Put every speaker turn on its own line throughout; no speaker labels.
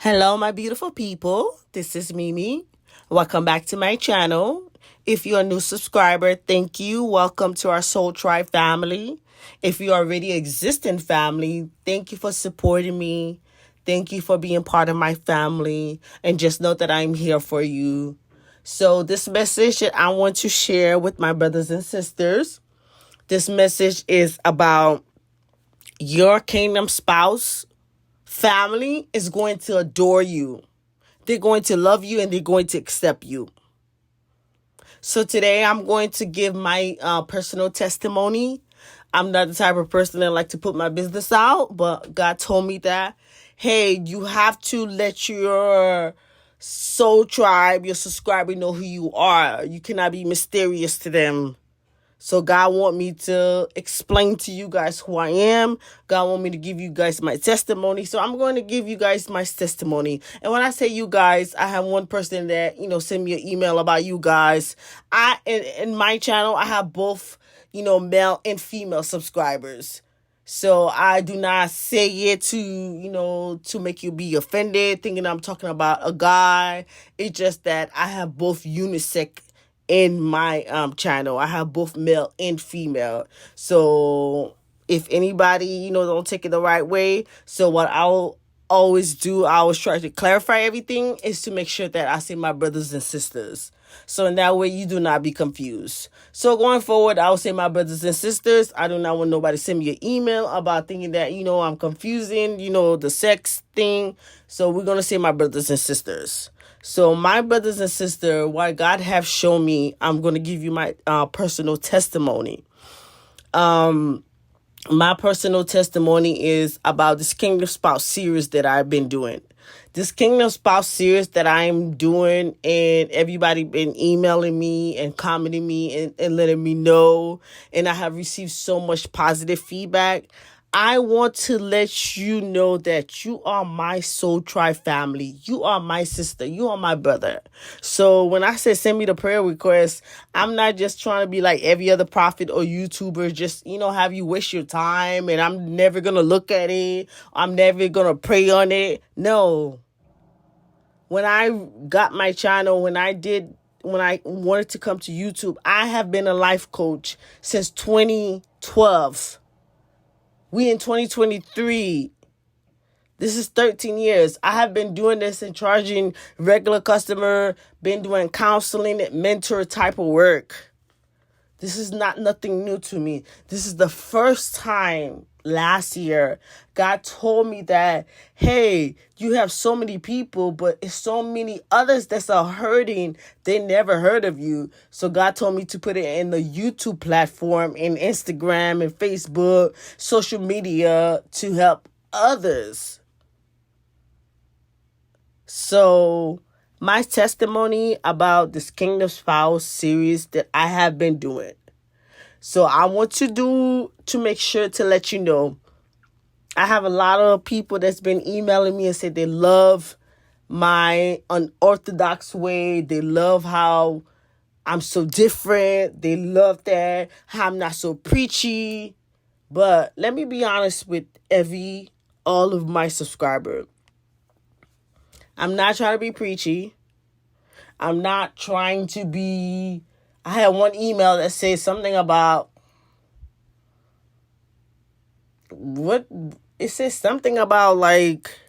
Hello, my beautiful people. This is Mimi. Welcome back to my channel. If you're a new subscriber, thank you. Welcome to our Soul Tribe family. If you're already existing family, thank you for supporting me. Thank you for being part of my family. And just know that I'm here for you. So this message that I want to share with my brothers and sisters, this message is about your kingdom spouse family is going to adore you. They're going to love you and they're going to accept you. So today I'm going to give my personal testimony. I'm not the type of person that like to put my business out, but God told me that, hey, you have to let your soul tribe, your subscriber know who you are. You cannot be mysterious to them. So God want me to explain to you guys who I am. God want me to give you guys my testimony. So I'm going to give you guys my testimony. And when I say you guys, I have one person that, send me an email about you guys. In my channel, I have both, male and female subscribers. So I do not say it to make you be offended, thinking I'm talking about a guy. It's just that I have both unisex in my channel. I have both male and female. So if anybody, don't take it the right way. So what I'll always do, I always try to clarify everything, is to make sure that I say my brothers and sisters. So in that way, you do not be confused. So going forward, I will say my brothers and sisters. I do not want nobody to send me an email about thinking that, I'm confusing, the sex thing. So we're going to say my brothers and sisters. So my brothers and sisters, what God have shown me, I'm going to give you my personal testimony. My personal testimony is about this Kingdom Spouse series that I've been doing. This Kingdom Spouse series that I'm doing, and everybody been emailing me and commenting me and letting me know, and I have received so much positive feedback. I want to let you know that you are my Soul Tribe family. You are my sister. You are my brother. So when I say send me the prayer request, I'm not just trying to be like every other prophet or YouTuber, just, have you waste your time and I'm never going to look at it. I'm never going to pray on it. No. When I got my channel, when I wanted to come to YouTube, I have been a life coach since 2012. We in 2023. This is 13 years. I have been doing this and charging regular customer, been doing counseling and mentor type of work. This is not nothing new to me. This is the first time last year God told me that, hey, you have so many people, but it's so many others that are hurting. They never heard of you. So God told me to put it in the YouTube platform, in Instagram and Facebook, social media, to help others. So my testimony about this Kingdom Spouse series that I have been doing. So I want to make sure to let you know, I have a lot of people that's been emailing me and said they love my unorthodox way. They love how I'm so different. They love that how I'm not so preachy. But let me be honest with all of my subscribers. I'm not trying to be preachy. I'm not trying to be... I had one email that says something about... What? It says something about like...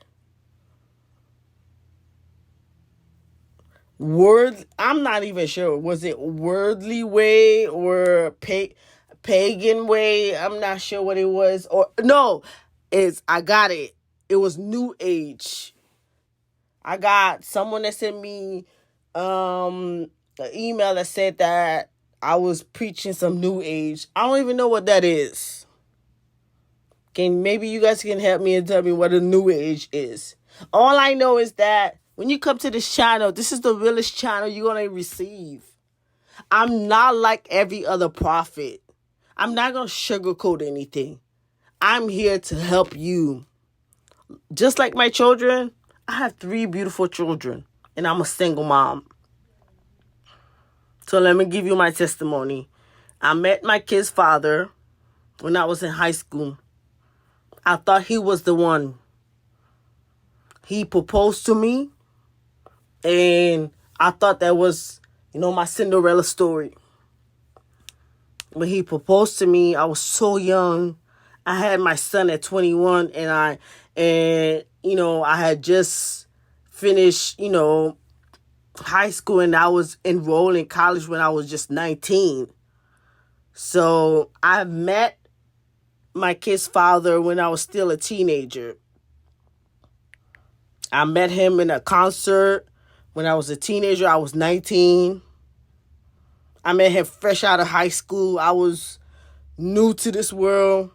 I'm not even sure. Was it worldly way or pagan way? I'm not sure what it was. Or no, I got it. It was New Age. I got someone that sent me an email that said that I was preaching some New Age. I don't even know what that is. Maybe you guys can help me and tell me what a New Age is. All I know is that when you come to this channel, this is the realest channel you're going to receive. I'm not like every other prophet. I'm not going to sugarcoat anything. I'm here to help you. Just like my children, I have 3 beautiful children, and I'm a single mom. So let me give you my testimony. I met my kid's father when I was in high school. I thought he was the one. He proposed to me, and I thought that was, my Cinderella story. When he proposed to me, I was so young. I had my son at 21, and I had just finished, high school, and I was enrolled in college when I was just 19. So I met my kid's father when I was still a teenager. I met him in a concert when I was a teenager. I was 19. I met him fresh out of high school. I was new to this world.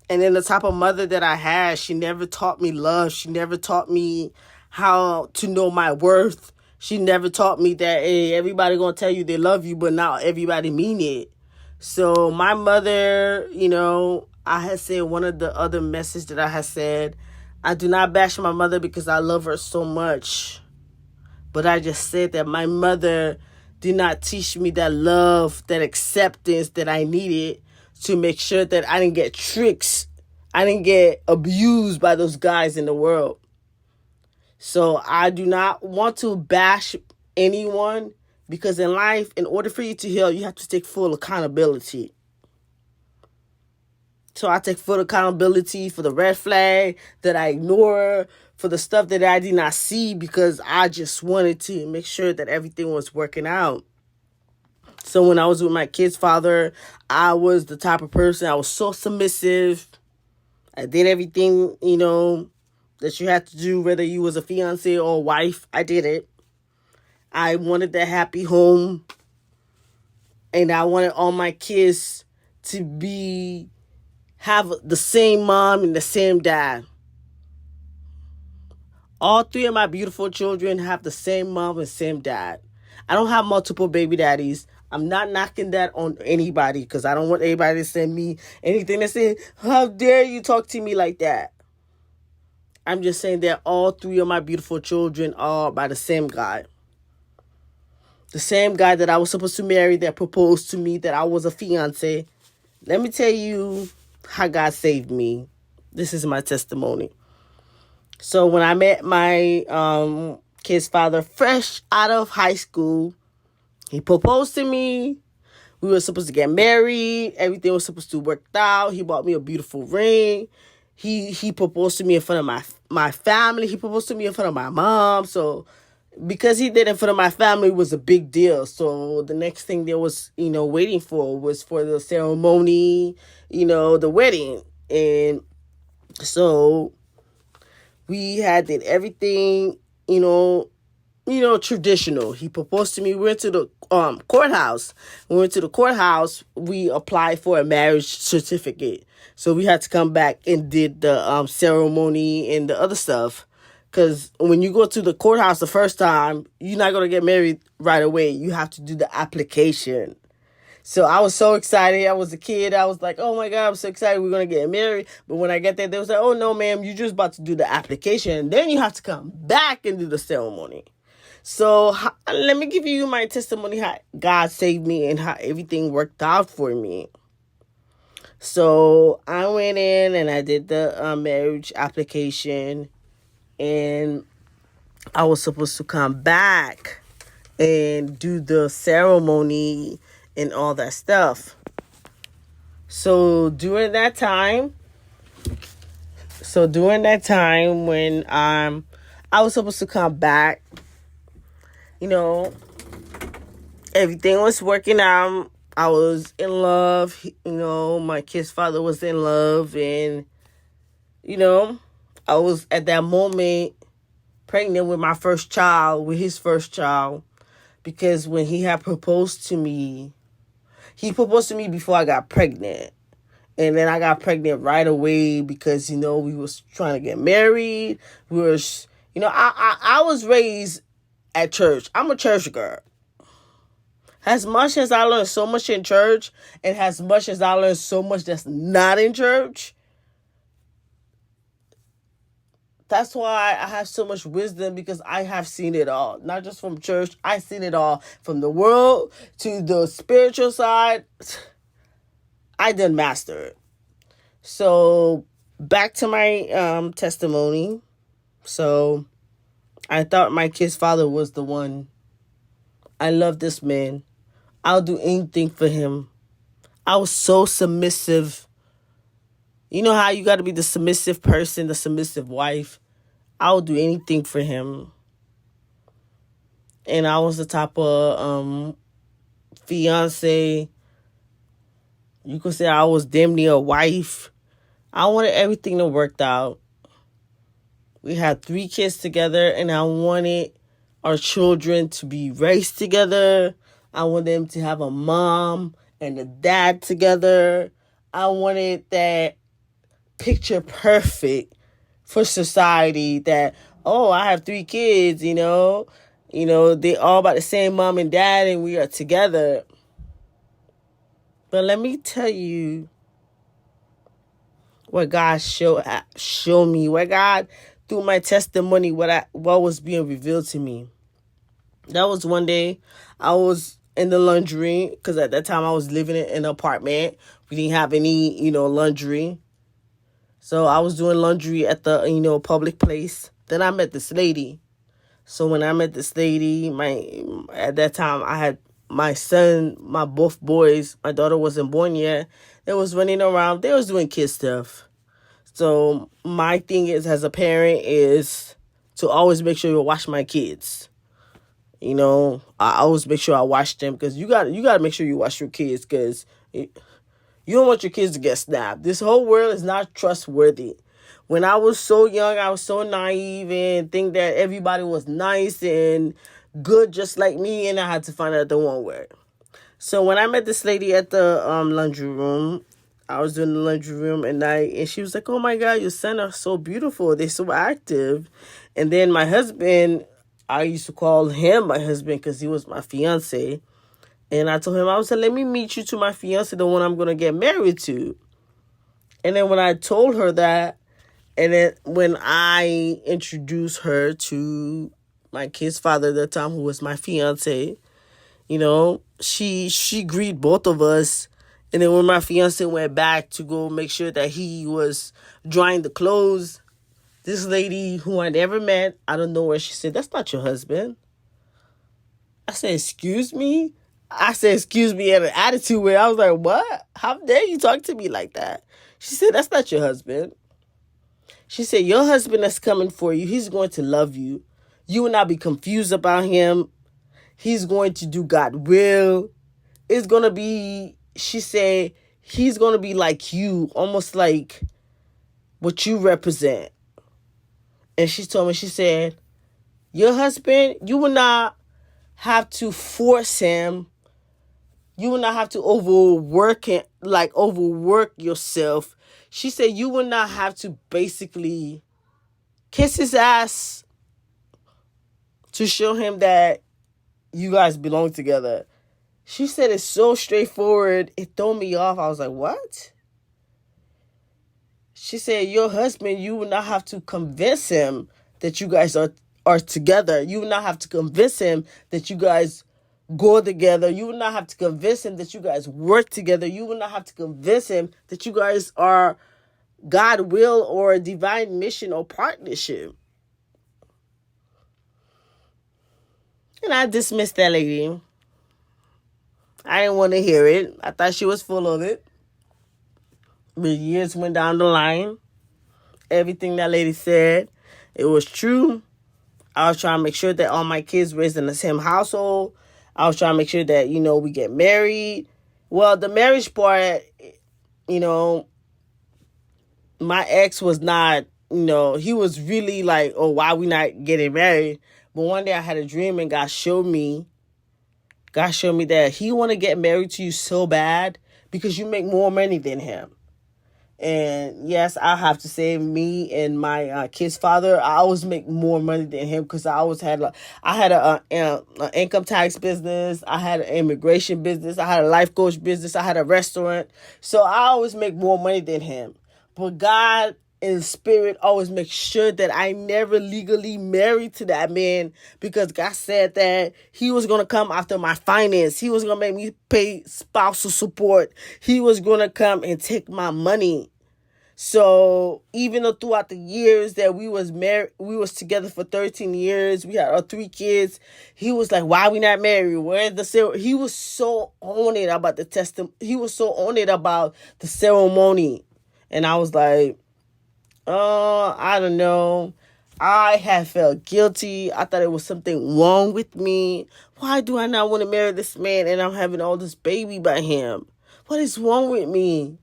And then the type of mother that I had, she never taught me love. She never taught me how to know my worth. She never taught me that, hey, everybody gonna tell you they love you, but not everybody mean it. So my mother, I had said one of the other messages that I had said, I do not bash my mother because I love her so much. But I just said that my mother did not teach me that love, that acceptance that I needed to make sure that I didn't get tricks. I didn't get abused by those guys in the world. So I do not want to bash anyone, because in life, in order for you to heal, you have to take full accountability. So I take full accountability for the red flag that I ignore, for the stuff that I did not see, because I just wanted to make sure that everything was working out. So when I was with my kid's father, I was the type of person, I was so submissive. I did everything, that you had to do, whether you was a fiance or a wife. I did it. I wanted that happy home. And I wanted all my kids to have the same mom and the same dad. All three of my beautiful children have the same mom and same dad. I don't have multiple baby daddies. I'm not knocking that on anybody, because I don't want anybody to send me anything that says, how dare you talk to me like that? I'm just saying that all three of my beautiful children are by the same guy. The same guy that I was supposed to marry, that proposed to me, that I was a fiance. Let me tell you how God saved me. This is my testimony. So when I met my kid's father fresh out of high school, he proposed to me. We were supposed to get married. Everything was supposed to work out. He bought me a beautiful ring. He proposed to me in front of my family. He proposed to me in front of my mom. So because he did it in front of my family, it was a big deal. So the next thing there was, waiting for was for the ceremony, the wedding. And so we did everything, traditional. He proposed to me. We went to the courthouse. We applied for a marriage certificate. So we had to come back and did the ceremony and the other stuff. Because when you go to the courthouse the first time, you're not going to get married right away. You have to do the application. So I was so excited. I was a kid. I was like, oh my God, I'm so excited. We're going to get married. But when I get there, they was like, oh no, ma'am, you're just about to do the application. Then you have to come back and do the ceremony. So let me give you my testimony, how God saved me and how everything worked out for me. So I went in and I did the marriage application, and I was supposed to come back and do the ceremony and all that stuff. So during that time when I was supposed to come back, everything was working out. I was in love. My kid's father was in love. And, I was at that moment pregnant with his first child. Because when he had proposed to me, he proposed to me before I got pregnant. And then I got pregnant right away because, we was trying to get married. We were, I was raised at church. I'm a church girl. As much as I learned so much in church, and as much as I learned so much that's not in church, that's why I have so much wisdom, because I have seen it all. Not just from church. I've seen it all. From the world to the spiritual side. I didn't master it. So back to my testimony. So I thought my kid's father was the one. I love this man. I'll do anything for him. I was so submissive. You know how you got to be the submissive person, the submissive wife? I'll do anything for him. And I was the type of fiance. You could say I was damn near a wife. I wanted everything to work out. We had 3 kids together, and I wanted our children to be raised together. I wanted them to have a mom and a dad together. I wanted that picture perfect for society that, oh, I have 3 kids, they all about the same mom and dad, and we are together. But let me tell you what God show me, what God through my testimony, what was being revealed to me. That was one day I was in the laundry, because at that time I was living in an apartment. We didn't have any, laundry. So I was doing laundry at the, public place. Then I met this lady. So when I met this lady, at that time I had my son, my both boys. My daughter wasn't born yet. They was running around. They was doing kid stuff. So my thing is, as a parent, is to always make sure you watch my kids. I always make sure I watch them, because you got to make sure you watch your kids, because you don't want your kids to get snapped. This whole world is not trustworthy. When I was so young, I was so naive and think that everybody was nice and good just like me, and I had to find out the one word. So when I met this lady at the laundry room, I was doing the laundry room at night, and she was like, "Oh my God, your sons are so beautiful. They're so active." And then my husband, I used to call him my husband because he was my fiance. And I told him, I was like, "Let me meet you to my fiance, the one I'm going to get married to." And then when I told her that, and then when I introduced her to my kid's father at the time, who was my fiance, she greeted both of us. And then when my fiance went back to go make sure that he was drying the clothes, this lady who I never met, I don't know where, she said, "That's not your husband." I said, "Excuse me?" I said, "Excuse me," at an attitude where I was like, "What? How dare you talk to me like that?" She said, "That's not your husband." She said, "Your husband that's coming for you, he's going to love you. You will not be confused about him. He's going to do God will. It's going to be," she said, "he's going to be like you, almost like what you represent." And she told me, she said, "Your husband, you will not have to force him. You will not have to overwork yourself." She said, "You will not have to basically kiss his ass to show him that you guys belong together." She said it's so straightforward. It threw me off. I was like, "What?" She said, "Your husband, you will not have to convince him that you guys are together. You will not have to convince him that you guys go together. You will not have to convince him that you guys work together. You will not have to convince him that you guys are God will or a divine mission or partnership." And I dismissed that lady. I didn't want to hear it. I thought she was full of it. But years went down the line. Everything that lady said, it was true. I was trying to make sure that all my kids raised in the same household. I was trying to make sure that, we get married. Well, the marriage part, my ex was not, he was really like, "Oh, why we not getting married?" But one day I had a dream, and God showed me that he want to get married to you so bad because you make more money than him. And yes, I have to say, me and my kid's father, I always make more money than him, because I always had an income tax business, I had an immigration business, I had a life coach business, I had a restaurant. So I always make more money than him. But God in spirit always make sure that I never legally married to that man, because God said that he was going to come after my finance. He was going to make me pay spousal support. He was going to come and take my money. So even though throughout the years that we was married, we was together for 13 years, we had our 3 kids. He was like, "Why we not married? Where's the ceremony?" He was so on it about the testimony. He was so on it about the ceremony, and I was like, "Oh, I don't know." I had felt guilty. I thought it was something wrong with me. Why do I not want to marry this man and I'm having all this baby by him? What is wrong with me?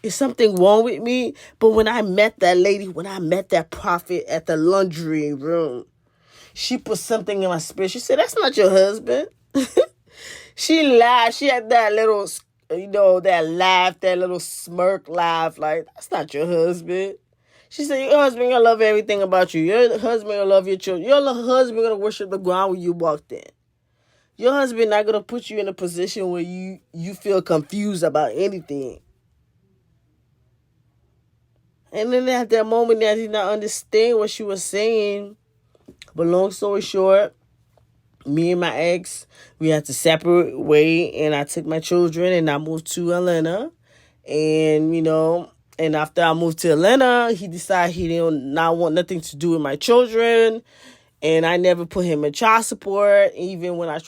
Is something wrong with me? But when I met that lady, when I met that prophet at the laundry room, she put something in my spirit. She said, "That's not your husband." She laughed. She had that little, that laugh, that little smirk laugh. Like, "That's not your husband." She said, "Your husband gonna love everything about you. Your husband gonna love your children. Your husband gonna worship the ground where you walked in. Your husband not gonna put you in a position where you feel confused about anything." And then at that moment, I did not understand what she was saying. But long story short, me and my ex, we had to separate way, and I took my children and I moved to Atlanta. And, and after I moved to Atlanta, he decided he did not want nothing to do with my children. And I never put him in child support. Even when I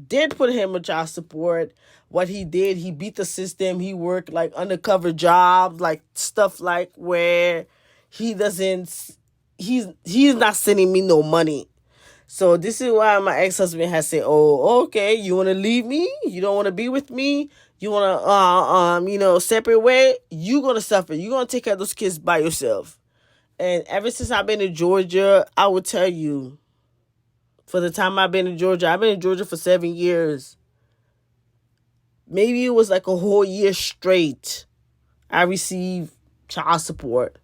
did put him in child support, what he did, he beat the system. He worked like undercover jobs, like stuff like where he's not sending me no money. So this is why my ex-husband has said, "Oh, okay, you want to leave me? You don't want to be with me? You want to, separate way? You going to suffer. You going to take care of those kids by yourself." And ever since I've been in Georgia, I will tell you, for the time I've been in Georgia, I've been in Georgia for 7 years. Maybe it was like a whole year straight, I received child support.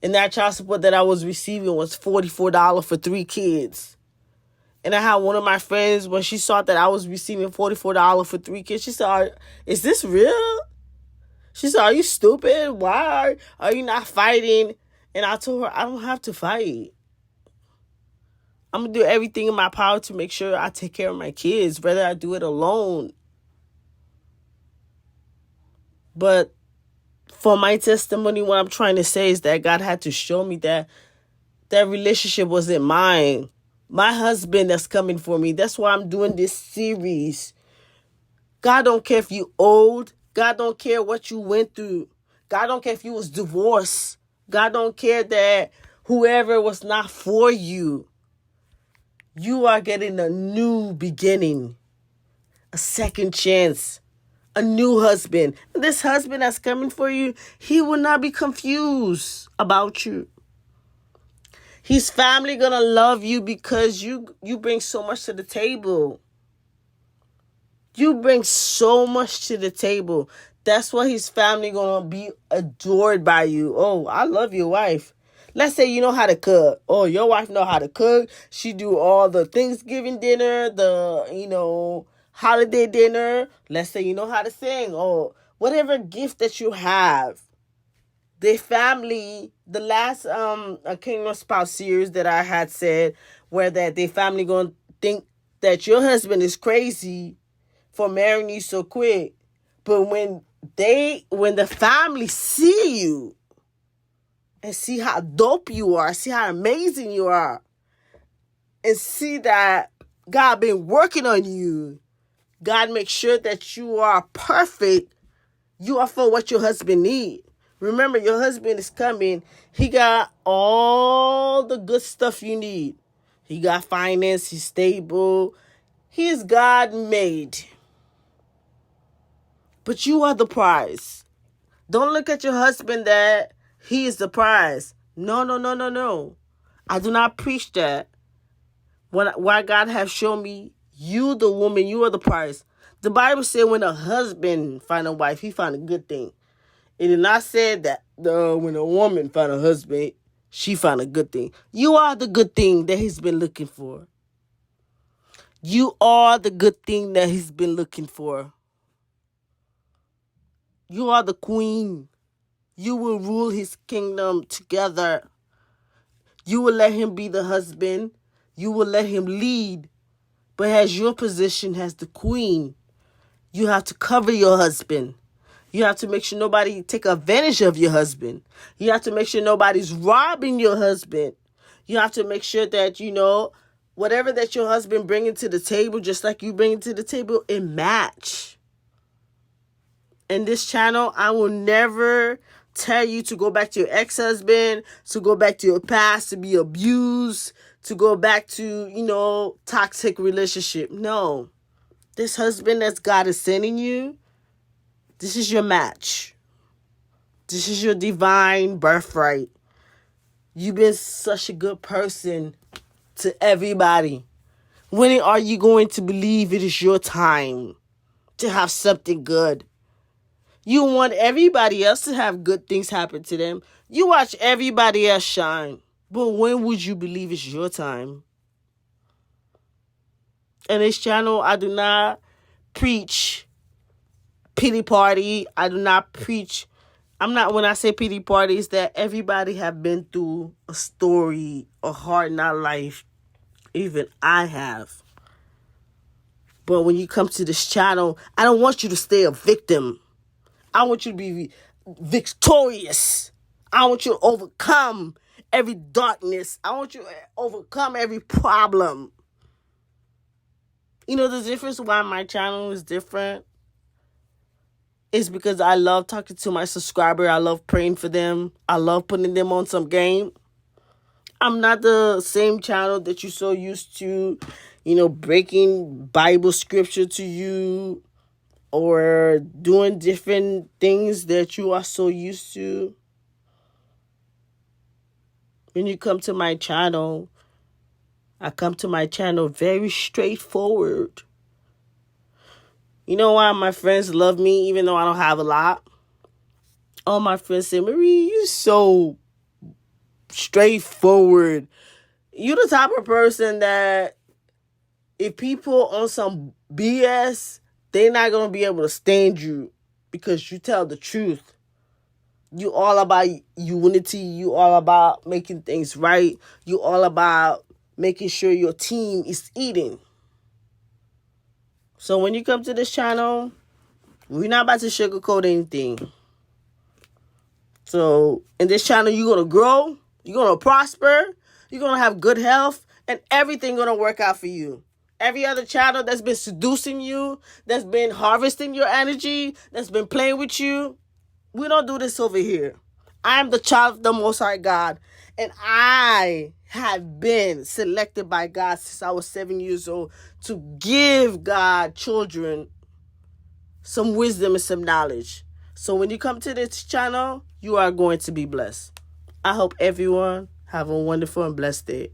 And that child support that I was receiving was $44 for 3 kids. And I had one of my friends, when she saw that I was receiving $44 for 3 kids, she said, "Is this real?" She said, "Are you stupid? Why are you not fighting?" And I told her, I don't have to fight. I'm going to do everything in my power to make sure I take care of my kids, whether I do it alone. But for my testimony, what I'm trying to say is that God had to show me that that relationship wasn't mine. My husband that's coming for me. That's why I'm doing this series. God don't care if you old. God don't care what you went through. God don't care if you was divorced. God don't care that whoever was not for you. You are getting a new beginning, a second chance, a new husband. And this husband that's coming for you, he will not be confused about you. His family gonna love you because you bring so much to the table. You bring so much to the table. That's why his family gonna be adored by you. "Oh, I love your wife." Let's say you know how to cook. "Oh, your wife know how to cook. She do all the Thanksgiving dinner, the, holiday dinner. Let's say you know how to sing. Oh, whatever gift that you have. The family, the last Kingdom Spouse series that I had said, where that their family gonna think that your husband is crazy for marrying you so quick. But when the family see you and see how dope you are, see how amazing you are, and see that God been working on you, God makes sure that you are perfect. You are for what your husband need. Remember, your husband is coming. He got all the good stuff you need. He got finance. He's stable. He's God made. But you are the prize. Don't look at your husband that he is the prize. No, no, no, no, no. I do not preach that. Why God has shown me, you the woman, you are the prize. The Bible said when a husband find a wife, he find a good thing. It did not say that when a woman find a husband, she found a good thing. You are the good thing that he's been looking for. You are the good thing that he's been looking for. You are the queen. You will rule his kingdom together. You will let him be the husband. You will let him lead. But as your position as the queen, you have to cover your husband. You have to make sure nobody take advantage of your husband. You have to make sure nobody's robbing your husband. You have to make sure that, whatever that your husband bringing to the table, just like you bring to the table, it match. In this channel, I will never tell you to go back to your ex-husband, to go back to your past, to be abused, to go back to, toxic relationship. No. This husband that God is sending you, this is your match. This is your divine birthright. You've been such a good person to everybody. When are you going to believe it is your time to have something good? You want everybody else to have good things happen to them. You watch everybody else shine. But when would you believe it's your time? In this channel, I do not preach pity party. I do not preach. When I say pity party, it's that everybody have been through a story, a hard not life. Even I have. But when you come to this channel, I don't want you to stay a victim. I want you to be victorious. I want you to overcome every darkness. I want you to overcome every problem. The difference why my channel is different is because I love talking to my subscriber. I love praying for them. I love putting them on some game. I'm not the same channel that you're so used to, breaking Bible scripture to you or doing different things that you are so used to. When you come to my channel, I come to my channel very straightforward. You know why my friends love me even though I don't have a lot? All my friends say, Marie, you're so straightforward. You're the type of person that if people on some BS, they're not going to be able to stand you because you tell the truth. You all about unity. You all about making things right. You all about making sure your team is eating. So when you come to this channel, we're not about to sugarcoat anything. So in this channel, you're going to grow. You're going to prosper. You're going to have good health. And everything going to work out for you. Every other channel that's been seducing you, that's been harvesting your energy, that's been playing with you, we don't do this over here. I am the child of the Most High God. And I have been selected by God since I was 7 years old to give God children some wisdom and some knowledge. So when you come to this channel, you are going to be blessed. I hope everyone have a wonderful and blessed day.